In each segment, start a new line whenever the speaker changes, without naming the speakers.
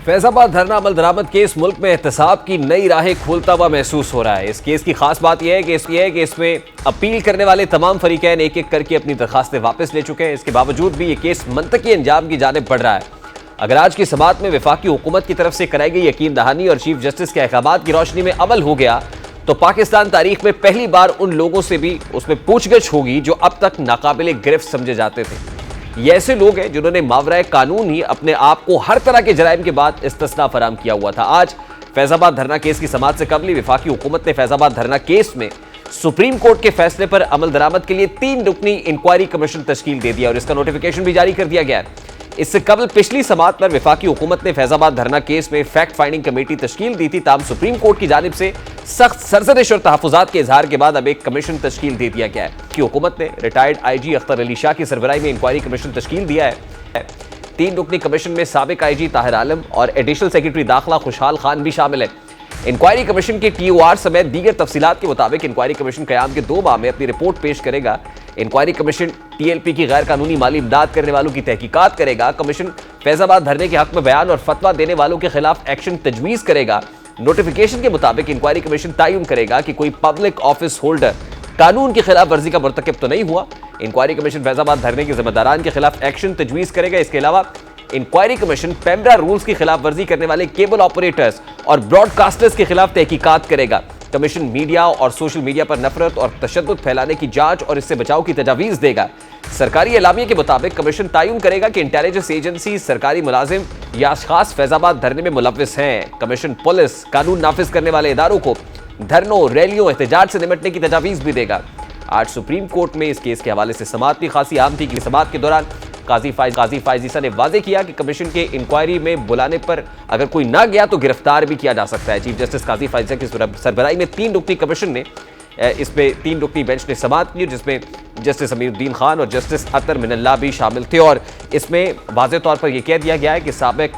फैजाबाद धरना अमल दरामद केस मुल्क में एहतसाब की नई राहें खोलता हुआ महसूस हो रहा है। इस केस की खास बात यह है कि इसमें अपील करने वाले तमाम फरीकैन एक एक करके अपनी दरखास्तें वापस ले चुके हैं। इसके बावजूद भी ये केस मंतकी अंजाम की जानिब बढ़ रहा है। अगर आज की समाअत में वफाकी हुकूमत की तरफ से कराई गई यकीन दहानी और चीफ जस्टिस के अहकामात की रोशनी में अमल हो गया तो पाकिस्तान तारीख में पहली बार उन लोगों से भी उसमें पूछगछ होगी जो अब तक नाकाबिले गिरफ्त समझे जाते थे। ये ऐसे लोग हैं जिन्होंने मावराए कानून ही अपने आप को हर तरह के जराइम के बाद इस्तिस्ना फराम किया हुआ था। आज फैजाबाद धरना केस की समाअत से कबल वफाकी हुकूमत ने फैजाबाद धरना केस में सुप्रीम कोर्ट के फैसले पर अमल दरामद के लिए 3 रुकनी इंक्वायरी कमीशन तश्कील दे दिया और इसका नोटिफिकेशन भी जारी कर दिया गया है। इससे कबल पिछली समाअत पर वफाकी हुकूमत ने फैजाबाद धरना केस में फैक्ट फाइंडिंग कमेटी तश्कील दी थी। ताहम सुप्रीम कोर्ट की जानिब से सख्त सरजरिश और तहफ़्फ़ुज़ात के इजहार के बाद अब एक कमीशन तश्कील दे दिया गया है कि हुकूमत ने रिटायर्ड IG अख्तर अली शाह की सरबराही में इंक्वायरी कमीशन तश्कील दिया है। 3 रुकनी कमीशन में साबिक IG ताहिर आलम और एडिशनल सेक्रेटरी दाखिला खुशहाल खान भी शामिल है। इंक्वायरी कमीशन के TOR समेत दीगर तफसीलात के मुताबिक इंक्वायरी कमीशन क़याम के 2 माह में अपनी रिपोर्ट पेश करेगा। इंक्वायरी कमीशन TLP की गैर कानूनी माली इमदाद करने वालों की तहकीकात करेगा। कमीशन फैजाबाद धरने के हक में बयान और फतवा देने वालों के खिलाफ एक्शन तजवीज़ करेगा। नोटिफिकेशन के मुताबिक इंक्वायरी कमीशन तयन करेगा कि कोई पब्लिक ऑफिस होल्डर कानून की खिलाफ वर्जी का मुर्तकिब तो नहीं हुआ। इंक्वायरी कमीशन फैजाबाद धरने के जिम्मेदारान के खिलाफ एक्शन तजवीज़ करेगा। इसके अलावा इंक्वायरी कमीशन पेमरा रूल्स की खिलाफ वर्जी करने वाले केबल ऑपरेटर्स और ब्रॉडकास्टर्स के खिलाफ तहकीकात करेगा। कमीशन मीडिया और सोशल मीडिया पर नफरत और तशद्दुद फैलाने की जांच और इससे बचाव की तजावीज़ देगा। सरकारी एलामिया के मुताबिक कमीशन तयन करेगा कि इंटेलिजेंस एजेंसी, सरकारी मुलाजिम या अशखास फैजाबाद धरने में मुलव्विस हैं। कमीशन पुलिस, कानून नाफिज करने वाले इदारों को धरनों, रैलियों, एहतजाज से निपटने की तजावीज़ भी देगा। आज सुप्रीम कोर्ट में इस केस के हवाले से समाअत भी खासी आम थी कि समाअत के दौरान काजी फायज ईसा ने वादे किया कि कमीशन के इंक्वायरी में बुलाने पर अगर कोई ना गया तो गिरफ्तार भी किया जा सकता है। चीफ जस्टिस काजी फायज ईसा की सरबराही में 3 रुकनी कमीशन ने इसमें 3 रुकनी बेंच ने समाअत की जिसमें जस्टिस अमीरुद्दीन खान और जस्टिस अतर मिनल्ला भी शामिल थे और इसमें वाज़ेह तौर पर यह कह दिया गया है कि साबिक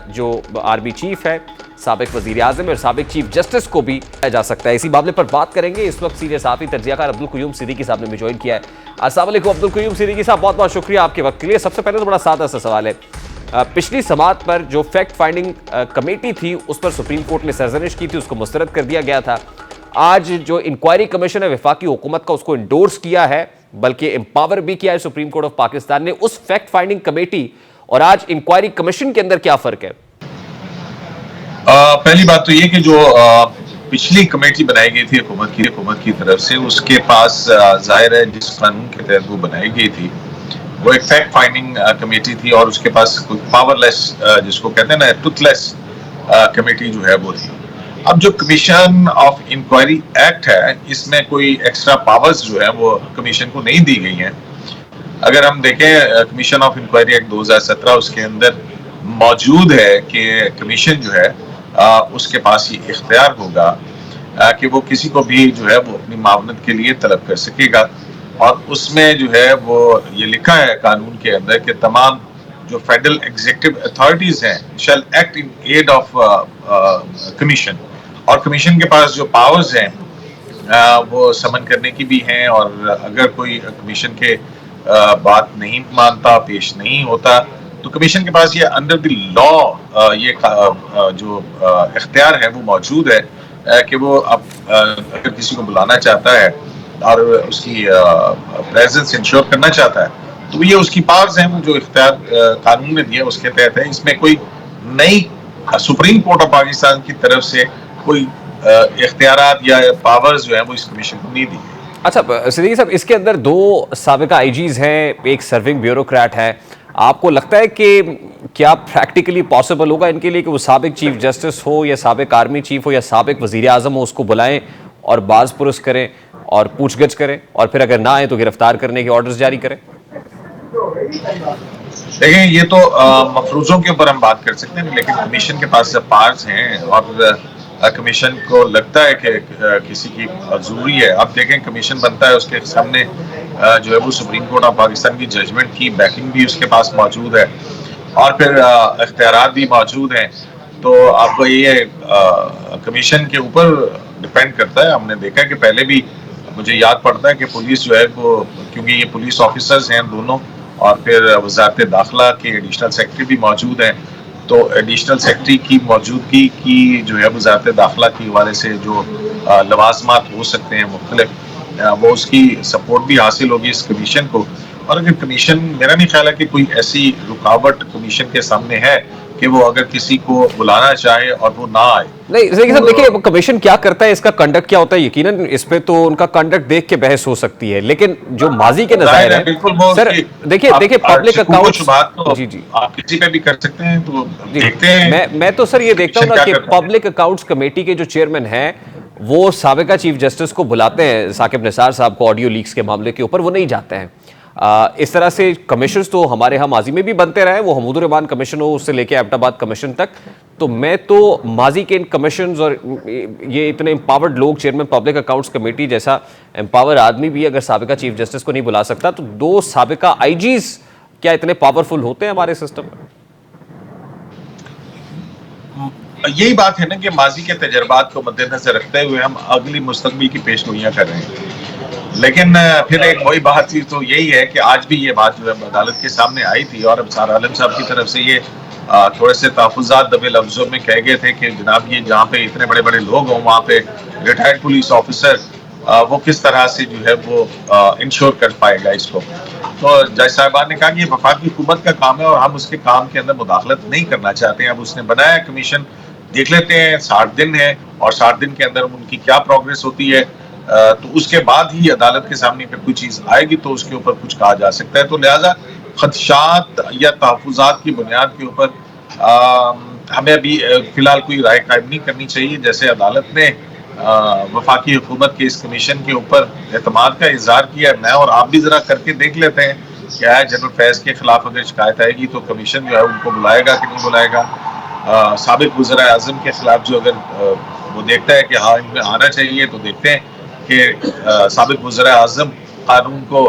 जो आर्मी चीफ है, साबिक वज़ीर आज़म और साबिक चीफ जस्टिस को भी जा सकता है। इसी मामले पर बात करेंगे। इस वक्त सीनियर सहाफ़ी तज्ज़ियाकार अब्दुल क़य्यूम सिद्दीकी साहब ने भी ज्वाइन किया है। अस्सलाम वालेकुम अब्दुल क़य्यूम सिद्दीकी साहब, बहुत बहुत शुक्रिया आपके वक्त के लिए। सबसे पहले तो बड़ा सादा सा सवाल है, पिछली समाअत पर जो फैक्ट फाइंडिंग कमेटी थी उस पर सुप्रीम कोर्ट ने सरजनिश की थी, उसको मुस्तरद कर दिया गया था। आज जो इंक्वायरी कमीशन है वफाकी हुकूमत का, उसको इंडोर्स किया है, बल्कि एम्पावर भी किया है सुप्रीम कोर्ट ऑफ पाकिस्तान ने। उस फैक्ट फाइंडिंग कमेटी और आज इंक्वायरी कमीशन के अंदर क्या फ़र्क है?
पहली बात तो ये कि जो पिछली कमेटी बनाई गई थी हुकूमत की तरफ से, उसके पास जाहिर है जिस कानून के तहत वो बनाई गई थी वो एक फैक्ट फाइंडिंग कमेटी थी और उसके पास कोई पावरलेस, जिसको कहते हैं ना टूथलेस कमेटी जो है वो थी। अब जो कमीशन ऑफ इंक्वायरी एक्ट है, इसमें कोई एक्स्ट्रा पावर्स जो है वो कमीशन को नहीं दी गई हैं। अगर हम देखें कमीशन ऑफ इंक्वायरी एक्ट 2017, उसके अंदर मौजूद है कि कमीशन जो है उसके पास ये इख्तियार होगा कि वो किसी को भी जो है वो अपनी मावनत के लिए तलब कर सकेगा और उसमें जो है वो ये लिखा है कानून के अंदर कि तमाम जो फेडरल एग्जीक्यूटिव अथॉरिटीज हैं shall act in aid of commission, और कमीशन के पास जो पावर्स हैं वो समन करने की भी हैं और अगर कोई कमीशन के बात नहीं मानता, पेश नहीं होता, तो कमीशन के पास ये अंडर द लॉ ये जो इख्तियार है वो मौजूद है कि वो अब अगर किसी को बुलाना चाहता है और उसकी प्रेजेंस इंश्योर करना चाहता है तो ये उसकी पावर्स हैं, वो जो इख्तियार कानून ने दिया उसके तहत है। इसमें कोई नई सुप्रीम कोर्ट ऑफ पाकिस्तान की तरफ से कोई इख्तियारात या पावर्स जो है वो इस कमीशन को नहीं दी।
अच्छा सिद्दीकी साहब, इसके अंदर 2 साबिका IGs हैं, एक सर्विंग ब्यूरोक्रेट है। आपको लगता है कि क्या प्रैक्टिकली पॉसिबल होगा इनके लिए कि वो साबिक चीफ जस्टिस हो या साबिक आर्मी चीफ हो या साबिक वज़ीर आज़म हो, उसको बुलाएं और बाज पुरस करें और पूछगछ करें और फिर अगर ना आए तो गिरफ्तार करने के ऑर्डर्स जारी करें?
देखिए, ये तो मफरूजों के ऊपर हम बात कर सकते हैं, लेकिन कमीशन के पास जब पावर्स हैं और कमीशन को लगता है कि किसी की जरूरी है, आप देखें कमीशन बनता है उसके सामने जो है वो सुप्रीम कोर्ट ऑफ पाकिस्तान की जजमेंट की बैकिंग भी उसके पास मौजूद है और फिर इख्तियारात भी मौजूद हैं। तो आपको ये कमीशन के ऊपर डिपेंड करता है। हमने देखा है कि पहले भी मुझे याद पड़ता है कि पुलिस जो है वो, क्योंकि ये पुलिस ऑफिसर्स हैं दोनों और फिर वजारत दाखिला के एडिशनल सेक्रेटरी भी मौजूद हैं, तो एडिशनल सेक्रेटरी की मौजूदगी की जो है वजारत दाखिला के हवाले से जो लवाजमात हो सकते हैं मुख्तलिफ, वो उसकी सपोर्ट भी हासिल होगी इस कमीशन को। और अगर कमीशन, मेरा नहीं ख्याल है कि कोई ऐसी रुकावट कमीशन के सामने है कि वो अगर किसी को बुलाना चाहे और वो ना आए।
नहीं देखिए सर, देखिए कमीशन क्या करता है, इसका कंडक्ट क्या होता है, यकीनन इस पे तो उनका कंडक्ट देख के बहस हो सकती है, लेकिन जो माजी के नज़ायर है
बिल्कुल वो
सर, देखिए देखिए पब्लिक अकाउंट्स,
तो
जी जी
आप किसी पे भी कर सकते हैं, तो
जी,
देखते हैं
मैं तो सर ये देखता हूँ ना
क्या
कि
करता है।
पब्लिक अकाउंट्स कमेटी के जो चेयरमैन हैं वो साबिका चीफ जस्टिस को बुलाते हैं, साकिब निसार साहब को ऑडियो लीक्स के मामले के ऊपर वो नहीं जाते हैं। इस तरह से कमीशंस तो हमारे यहाँ माजी में भी बनते रहे, वो हमूदुर रहमान कमीशन हो उससे लेके एबटाबाद कमीशन तक। तो मैं तो माजी के इन कमीशंस और ये इतने एम्पावर्ड लोग, चेयरमैन पब्लिक अकाउंट्स कमेटी जैसा एम्पावर आदमी भी अगर साबिका चीफ जस्टिस को नहीं बुला सकता, तो दो साबिका आईजीज क्या इतने पावरफुल होते हैं हमारे सिस्टम में?
यही बात है ना कि माजी के तजर्बात को मद्देनजर रखते हुए हम अगली मुस्तकबिल की पेशगोइयां कर रहे हैं। लेकिन फिर एक वही बात थी, तो यही है कि आज भी ये बात जो है अदालत के सामने आई थी और अबसार आलम साहब की तरफ से ये थोड़े से तहफ़्फ़ुज़ात दबे लफ्ज़ों में कहे गए थे कि जनाब ये जहाँ पे इतने बड़े बड़े लोग हों वहाँ पे रिटायर्ड पुलिस ऑफिसर वो किस तरह से जो है वो इंश्योर कर पाएगा इसको। तो जज साहिबान ने कहा कि ये वफाकी हुकूमत का काम है और हम उसके काम के अंदर मुदाखलत नहीं करना चाहते हैं। अब उसने बनाया कमीशन, देख लेते हैं, 60 दिन है और 60 दिन के अंदर उनकी क्या प्रोग्रेस होती है, तो उसके बाद ही अदालत के सामने अगर कोई चीज आएगी तो उसके ऊपर कुछ कहा जा सकता है। तो लिहाजा खदशात या तहफ़्फ़ुज़ात की बुनियाद के ऊपर हमें अभी फिलहाल कोई राय कायम नहीं करनी चाहिए। जैसे अदालत ने वफाकी हुकूमत के इस कमीशन के ऊपर एतमाद का इजहार किया, मैं और आप भी जरा करके देख लेते हैं क्या है। जनरल फैज के खिलाफ अगर शिकायत आएगी तो कमीशन जो है उनको बुलाएगा कि नहीं बुलाएगा। साबिक वज़ीर आज़म के खिलाफ जो अगर वो देखता है कि हाँ इनमें आना चाहिए, तो देखते हैं कि साबिक वज़ीर आज़म कानून को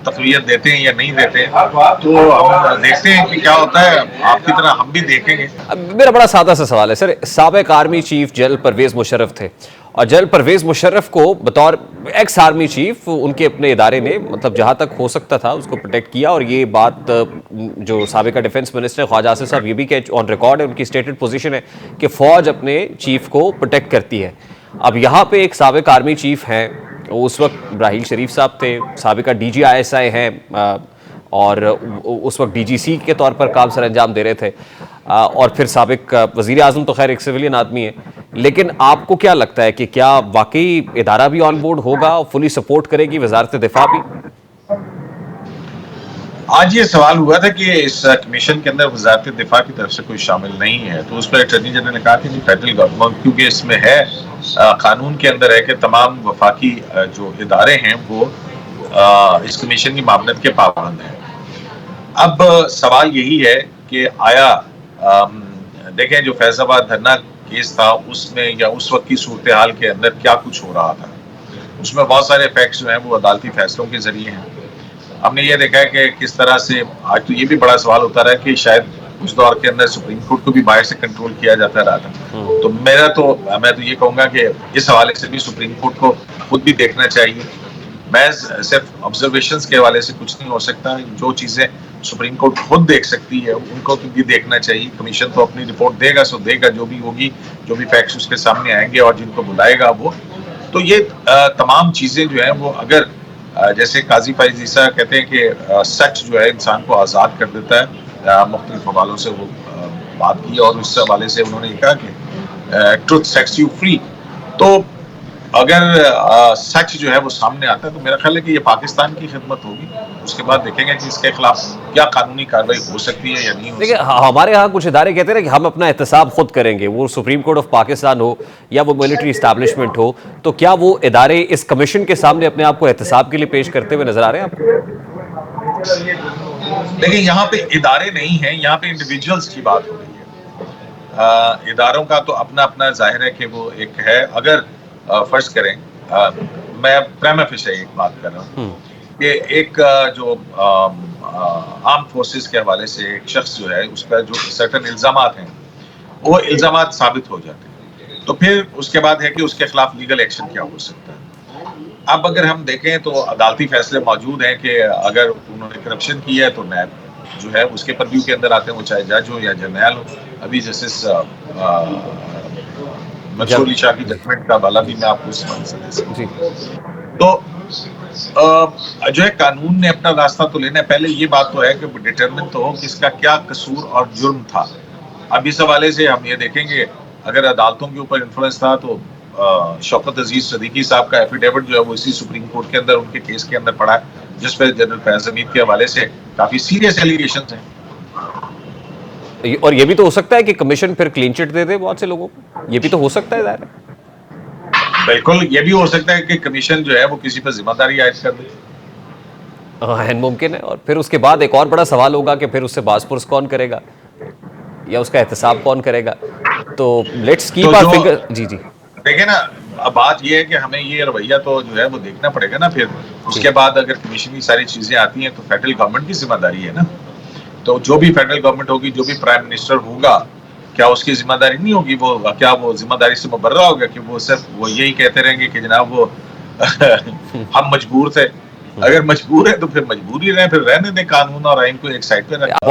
तक़वियत देते हैं या नहीं देते हैं। तो हम देखते हैं कि क्या होता है, आपकी तरह हम भी देखेंगे।
अब मेरा बड़ा सादा सा सवाल है सर, साबिक army chief general Parvez Musharraf थे और जनरल परवेज मुशर्रफ को बतौर एक्स आर्मी चीफ उनके अपने इदारे ने मतलब जहां तक हो सकता था उसको प्रोटेक्ट किया। और ये बात जो साबिका डिफेंस मिनिस्टर ख्वाजा आसिफ साहब ये भी कह ऑन रिकॉर्ड है, उनकी स्टेटेड पोजीशन है कि फौज अपने चीफ को प्रोटेक्ट करती है। अब यहाँ पे एक साबिक आर्मी चीफ हैं, उस वक्त राहील शरीफ साहब थे, साबिका DGISI हैं और उस वक्त DGC के तौर पर काम सर अंजाम दे रहे थे, और फिर साबिक वज़ीर आज़म तो खैर एक सिविलियन आदमी है। लेकिन आपको क्या लगता है कि क्या वाकई इदारा भी ऑन बोर्ड होगा और फुली सपोर्ट करेगी वजारत दिफा भी?
आज ये सवाल हुआ था कि इस कमीशन के अंदर वजारत दिफा की तरफ से कोई शामिल नहीं है, तो उस पर अटॉर्नी जनरल ने कहा कि फेडरल गवर्नमेंट, क्योंकि इसमें है कानून के अंदर है कि तमाम वफाकी जो इदारे हैं वो इस कमीशन की मामलत के पाबंद हैं। अब सवाल यही है कि आया देखें जो फैजाबाद धरना केस था उसमें या उस वक्त की सूरत हाल के अंदर क्या कुछ हो रहा था, उसमें बहुत सारे फैक्ट्स जो हैं वो अदालती फैसलों के जरिए हैं। हमने ये देखा है कि किस तरह से आज तो ये भी बड़ा सवाल होता रहा कि शायद उस दौर के अंदर सुप्रीम कोर्ट को भी बाहर से कंट्रोल किया जाता रहा था। तो मैं तो ये कहूँगा कि इस हवाले से भी सुप्रीम कोर्ट को खुद भी देखना चाहिए। मैं सिर्फ ऑब्जर्वेशंस के हवाले से कुछ नहीं हो सकता, जो चीज़ें सुप्रीम कोर्ट खुद देख सकती है उनको भी देखना चाहिए। कमीशन तो अपनी रिपोर्ट देगा, सो देगा जो भी होगी, जो भी फैक्ट्स उसके सामने आएंगे और जिनको बुलाएगा वो। तो ये तमाम चीज़ें जो हैं वो अगर जैसे काजी फैज ईसा कहते हैं कि सच जो है इंसान को आज़ाद कर देता है, मुख्तलिफ हवालों से वो बात की और उस हवाले से उन्होंने कहा कि ट्रुथ सेट्स यू फ्री। तो अगर सच जो है वो सामने आता है तो मेरा ख्याल है कि ये पाकिस्तान की खिदमत होगी। उसके बाद देखेंगे कि इसके खिलाफ क्या कानूनी कार्रवाई हो सकती है या नहीं हो सकती।
देखिए हमारे यहाँ कुछ इदारे कहते हैं ना कि हम अपना एहतसाब खुद करेंगे, वो सुप्रीम कोर्ट ऑफ पाकिस्तान हो या वो मिलिट्री इस्टेब्लिशमेंट हो, तो क्या वो इदारे इस कमीशन के सामने अपने आप को एहतसाब के लिए पेश करते हुए नजर आ रहे हैं आपको?
देखिए यहाँ पे इदारे नहीं हैं, यहाँ पे इंडिविजुअल्स की बात हो रही है। इदारों का तो अपना अपना जाहिर है कि वो एक है। अगर फर्ज करें, मैं प्रेमा फेशे एक बात कर रहा हूँ कि एक जो आर्म फोर्सेस के हवाले से एक शख्स जो है उसका जो सर्टेन इल्जामात हैं वो इल्जामात साबित हो जाते हैं, तो फिर उसके बाद है कि उसके खिलाफ लीगल एक्शन क्या हो सकता है। अब अगर हम देखें तो अदालती फैसले मौजूद हैं कि अगर उन्होंने करप्शन किया है तो नैब जो है उसके परव्यू के अंदर आते हैं, वो चाहे जज हो या जर्नैल हो। अभी जस्टिस मंसूर अली शाह की जजमेंट का हवाला भी मैं आपको समझ सकता
जी
हूं। तो जो है कानून ने अपना रास्ता तो लेना है, पहले ये बात तो है कि डिटरमिन तो हो कि इसका क्या कसूर और जुर्म था। अब इस हवाले से हम ये देखेंगे, अगर अदालतों के ऊपर इन्फ्लुएंस था तो शौकत अजीज सदीकी साहब का एफिडेविट जो है वो इसी सुप्रीम कोर्ट के अंदर उनके केस के अंदर पड़ा है, जिस पर जनरल फैज हमीद के हवाले से काफी सीरियस एलिगेशन हैं।
और ये भी तो हो सकता है कि कमीशन फिर क्लीन चिट दे दे बहुत से लोगों को, ये भी तो हो सकता है ज़ाहिर है।
बिल्कुल, ये भी हो सकता है कि कमीशन जो है वो किसी पर जिम्मेदारी आयद कर दे।
हाँ, मुमकिन है। और फिर उसके बाद एक और बड़ा सवाल होगा कि फिर उससे बासपुरस कौन करेगा या उसका एहतसाब कौन करेगा। तो लेट्स कीप आवर फिंगर। जी जी
देखिए ना, अब बात ये है कि हमें ये रवैया तो जो है वो देखना पड़ेगा ना। फिर उसके बाद अगर कमीशन की सारी चीजें आती हैं तो फेडरल गवर्नमेंट की जिम्मेदारी है ना। तो जो भी फेडरल गवर्नमेंट होगी, जो भी प्राइम मिनिस्टर होगा, क्या उसकी जिम्मेदारी नहीं होगी? वो क्या वो जिम्मेदारी से मुबर्रा होगा कि वो सिर्फ वो यही कहते रहेंगे कि जनाब वो हम मजबूर थे? अगर मजबूर है तो फिर मजबूर ही रहे, फिर रहने दें कानून और आइन को एक साइड पे रखें।